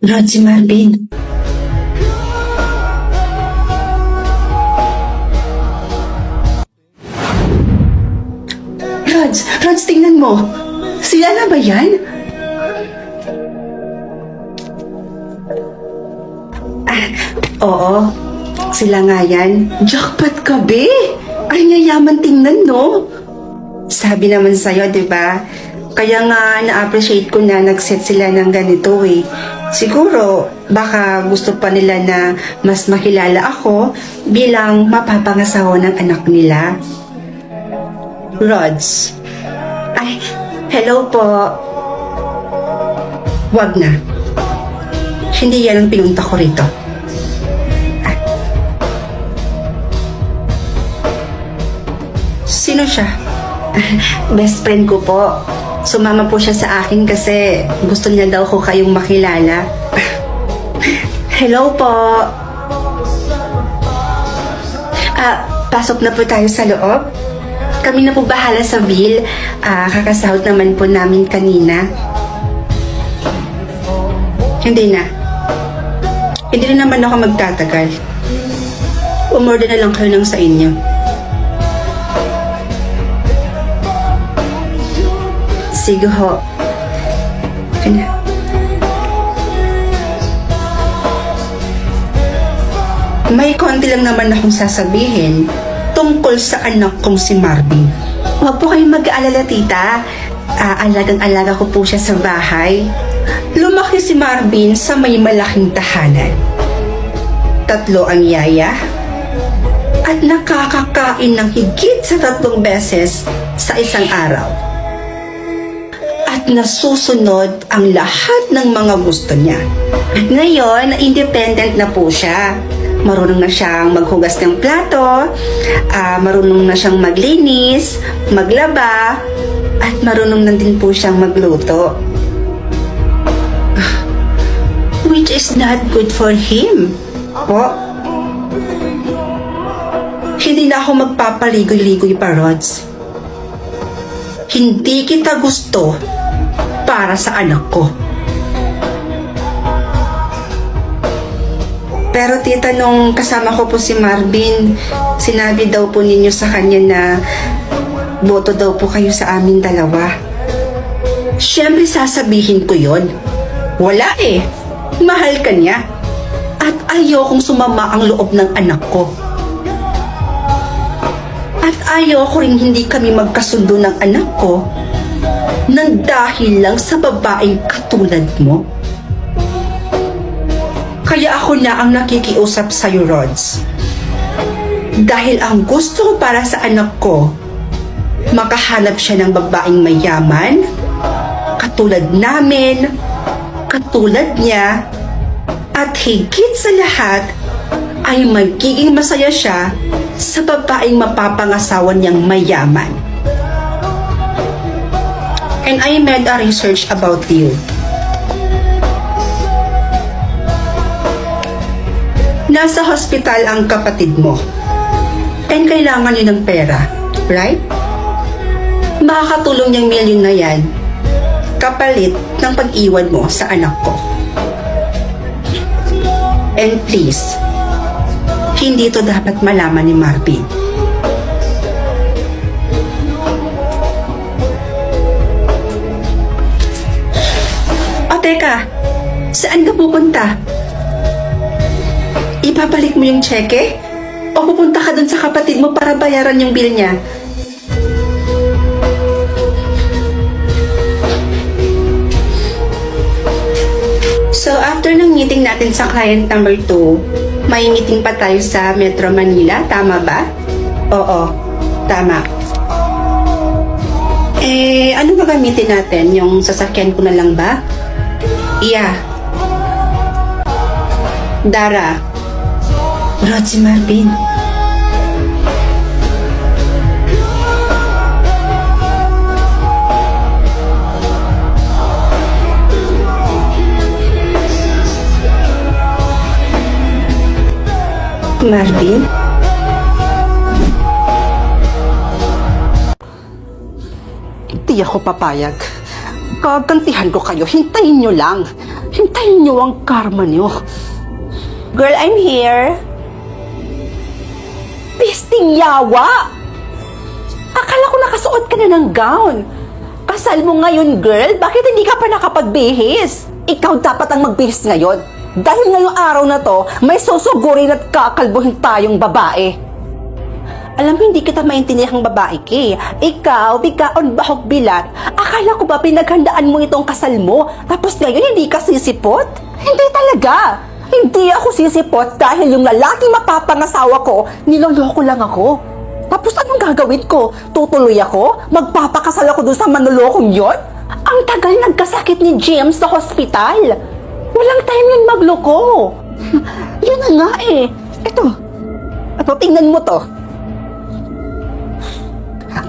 Rod, si Marvin. Rods, tingnan mo. Sila na ba yan? Oo. Sila nga yan. Jackpot ka, be. Ay, yayaman tingnan, no? Sabi naman sa'yo, di ba? Kaya nga na-appreciate ko na nag-set sila ng ganito eh. Siguro, baka gusto pa nila na mas makilala ako bilang mapapangasawa ng anak nila. Rods. Ay, hello po. Wag na. Hindi yan ang pinunta ko rito. Sino siya? Best friend ko po. Sumama po siya sa akin kasi gusto niya daw ko kayong makilala. Hello po. Pasok na po tayo sa loob. Kami na po bahala sa bill. Kakasahod naman po namin kanina. Hindi na. Hindi na naman ako magtatagal. Umorder na lang kayo ng sa inyo. Sige ho. Kanya. May konti lang naman akong sasabihin tungkol sa anak kong si Marvin. Huwag po kayong mag-aalala, tita. Alagang-alaga ko po siya sa bahay. Lumaki si Marvin sa may malaking tahanan. 3 ang yaya at nakakakain ng higit sa 3 beses sa isang araw. At nasusunod ang lahat ng mga gusto niya. Ngayon, independent na po siya. Marunong na siyang maghugas ng plato, marunong na siyang maglinis, maglaba, at marunong na din po siyang magluto. Which is not good for him. Po? Hindi na ako magpapaligoy-ligoy pa, Rods. Hindi kita gusto para sa anak ko. Pero tita, nung kasama ko po si Marvin, sinabi daw po ninyo sa kanya na boto daw po kayo sa amin dalawa. Siyempre sasabihin ko yon. Wala eh. Mahal ka niya. At ayokong sumama ang loob ng anak ko. At ayoko rin hindi kami magkasundo ng anak ko nang dahil lang sa babaeng katulad mo. Kaya ako na ang nakikiusap sa'yo, Rods. Dahil ang gusto ko para sa anak ko, makahanap siya ng babaeng mayaman, katulad namin, katulad niya, at higit sa lahat, ay magiging masaya siya sa babaeng mapapangasawa niyang mayaman. And I made a research about you. Nasa hospital ang kapatid mo. And kailangan niyo ng pera, right? Makakatulong niyang milyon na yan kapalit ng pag-iwan mo sa anak ko. And please, hindi to dapat malaman ni Marvin. O teka, saan ka pupunta? Ibabalik mo yung cheque? O pupunta ka dun sa kapatid mo para bayaran yung bill niya? So, after ng meeting natin sa client number 2, may meeting pa tayo sa Metro Manila, tama ba? Oo, tama. Ano ba gamitin natin? Yung sasakyan ko na lang ba? Yeah. Dara. Rod, si Marvin. Marvin? Hindi ako papayag. Gagantihan ko kayo. Hintayin nyo lang. Hintayin niyo ang karma niyo. Girl, I'm here. Pisting yawa! Akala ko nakasuot ka na ng gown. Kasal mo ngayon, girl. Bakit hindi ka pa nakapagbihis? Ikaw dapat ang magbihis ngayon. Dahil ngayong araw na to, may susugurin at kakalbuhin tayong babae. Alam mo, hindi kita maintindihan babae, Kay. Ikaw, bigaon bahog bilat. Akala ko ba pinaghandaan mo itong kasal mo? Tapos ngayon, hindi ka sisipot? Hindi talaga. Hindi ako sisipot dahil yung lalaking mapapangasawa ko, niloloko lang ako. Tapos anong gagawin ko? Tutuloy ako? Magpapakasal ako doon sa manlolokong yon? Ang tagal nagkasakit ni James sa hospital. Walang time yun magloko. Yun na nga eh. Ito, tingnan mo to.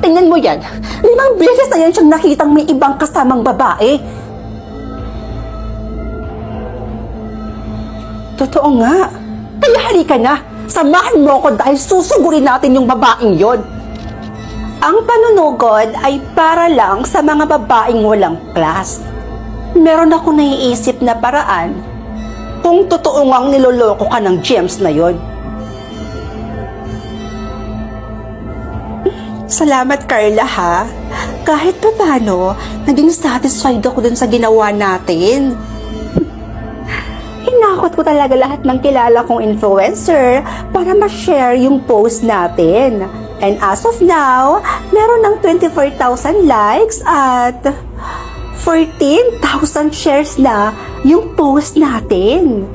Tingnan mo yan. 5 beses na yan siyang nakitang may ibang kasamang babae. Totoo nga. Kaya halika na. Samahan mo ako dahil susugurin natin yung babaeng yon. Ang panunugod ay para lang sa mga babaeng walang class. Meron ako naiisip na paraan kung totoo ngang niloloko ka ng James na yon. Salamat, Carla, ha? Kahit pa paano, naging satisfied ako dun sa ginawa natin. Hinakot ko talaga lahat ng kilala kong influencer para ma-share yung post natin. And as of now, meron ng 24,000 likes at 14,000 shares na yung post natin.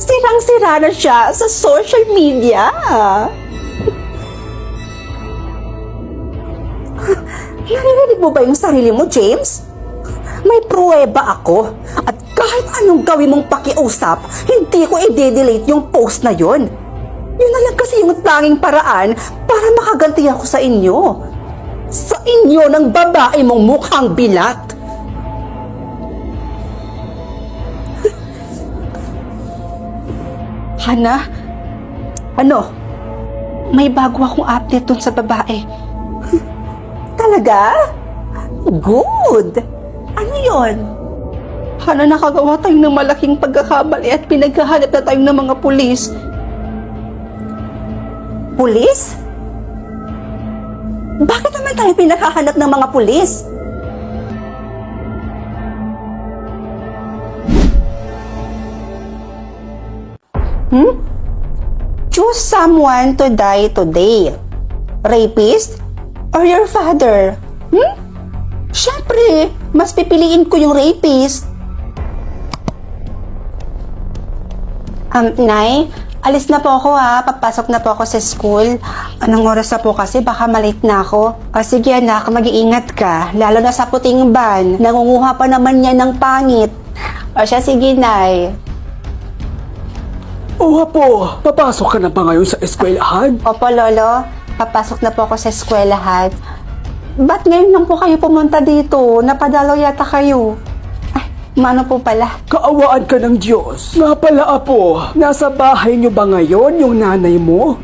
Sirang-sira na siya sa social media. Naririnig mo ba yung sarili mo, James? May pruweba ako. At kahit anong gawin mong pakiusap, hindi ko i-delete yung post na yon. Yun na lang kasi yung tanging paraan para makaganti ako sa inyo. Sa inyo ng babae mong mukhang bilat. Hana? Ano? May bago akong update dun sa babae. Talaga? Good! Ano yon? Hana, nakagawa tayo ng malaking pagkakamali at pinaghahanap na tayo ng mga pulis. Pulis? Bakit naman tayo pinaghahanap ng mga pulis? Choose someone to die today. Rapist or your father? Siyempre, mas pipiliin ko yung rapist. Nay, alis na po ako ha. Papasok na po ako sa school. Anong oras na po kasi? Baka malate na ako. O sige anak, mag-iingat ka. Lalo na sa puting ban. Nangunguha pa naman yan ng pangit. O siya, sige Nay. Oo po, papasok ka na ba ngayon sa eskwelahan? Opo Lolo, papasok na po ako sa eskwelahan. Ba't ngayon lang po kayo pumunta dito? Napadalaw yata kayo. Ay, mano po pala. Kaawaan ka ng Diyos. Nga pala apo, nasa bahay niyo ba ngayon yung nanay mo?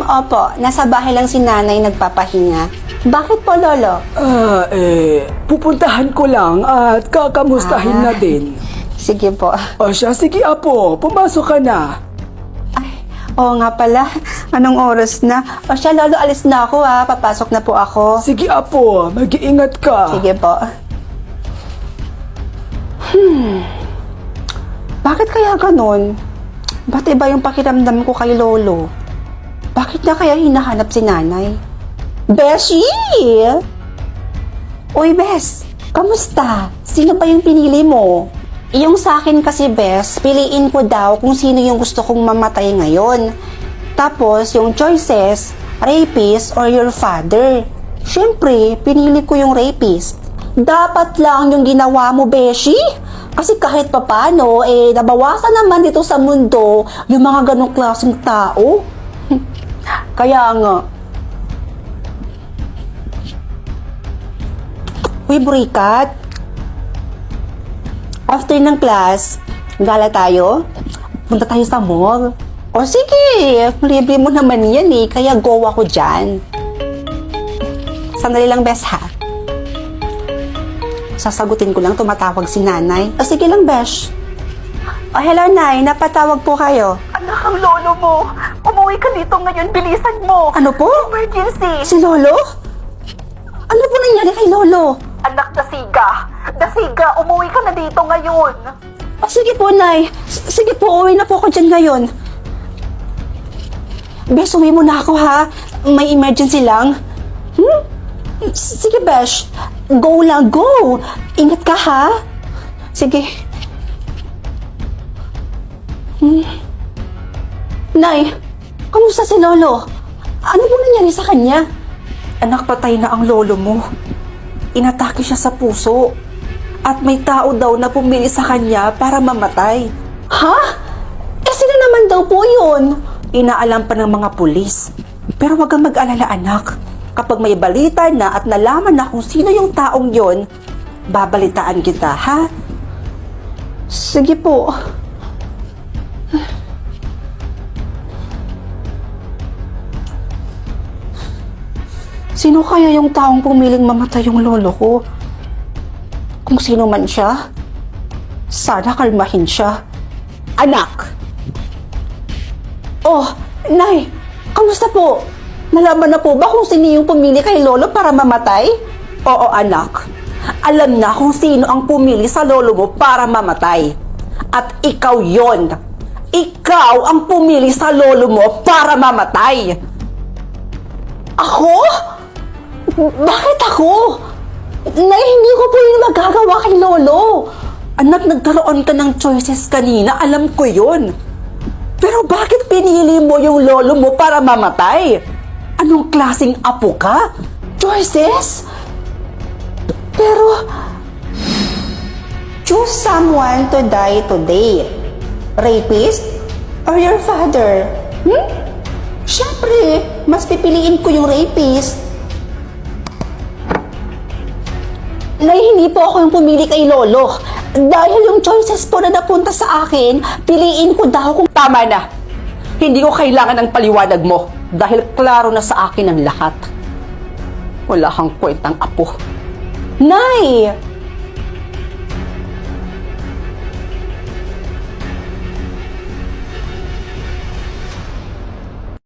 Opo, nasa bahay lang si nanay nagpapahinga. Bakit po Lolo? Pupuntahan ko lang at kakamustahin na din. Sige po. O siya, sige apo, pumasok ka na. Oo nga pala, anong oras na? O siya, Lolo, alis na ako ha. Papasok na po ako. Sige apo, mag-iingat ka. Sige po. Bakit kaya ganun? Ba't iba yung pakiramdam ko kay Lolo? Bakit na kaya hinahanap si nanay? Beshi! Uy, Bes, kamusta? Sino pa yung pinili mo? Yung sa akin kasi, Bes, piliin ko daw kung sino yung gusto kong mamatay ngayon. Tapos, yung choices, rapist or your father. Siyempre, pinili ko yung rapist. Dapat lang yung ginawa mo, Beshi. Kasi kahit papano, nabawasan naman dito sa mundo yung mga ganong klaseng tao. Kaya nga. Uy, Burikat. After ng class, gala tayo. Punta tayo sa mall. O sige, libre mo naman yan kaya go ako dyan. Sandali lang, Bes, ha? sasagutin ko lang, tumatawag si nanay. O sige lang, besh. O hello, nay. Napatawag po kayo. Anak, ang lolo mo. Umuwi ka dito ngayon. Bilisan mo. Ano po? Emergency. Si Lolo? Ano po nangyari kay Lolo? Anak, Dasiga. Dasiga, umuwi ka na dito ngayon. O sige po, nay. Sige po, uwi na po ako dyan ngayon. Besh, uwi mo na ako, ha? May emergency lang. Sige, besh. Go lang, go. Ingat ka, ha? Sige. Nay, kamusta si Lolo? Ano po nangyari sa kanya? Anak, patay na ang lolo mo. Inatake siya sa puso. At may tao daw na pumili sa kanya para mamatay. Ha? Eh, sino naman daw po yun? Inaalam pa ng mga pulis. Pero wag kang mag-alala, anak. Kapag may balita na at nalaman na kung sino yung taong yon, babalitaan kita, ha? Sige po. Sino kaya yung taong pumiling mamatay yung lolo ko? Kung sino man siya, sana kalmahin siya. Anak! Oh, Nay, kamusta po? Nalaman na po ba kung sino yung pumili kay lolo para mamatay? Oo, anak. Alam na kung sino ang pumili sa lolo mo para mamatay. At ikaw yon. Ikaw ang pumili sa lolo mo para mamatay. Ako? Bakit ako? Nay, hindi ko po yung magagawa kay lolo. Anak, nagkaroon ka ng choices kanina. Alam ko yon. Pero bakit pinili mo yung lolo mo para mamatay? Anong klaseng apo ka? Choices? Pero, choose someone to die today. Rapist or your father? Siyempre, mas pipiliin ko yung rapist. Nay, hindi po ako yung pumili kay Lolo. Dahil yung choices po na napunta sa akin, piliin ko daw kung... Tama na. Hindi ko kailangan ng paliwanag mo dahil klaro na sa akin ang lahat. Wala kang kwentang apo. Nay!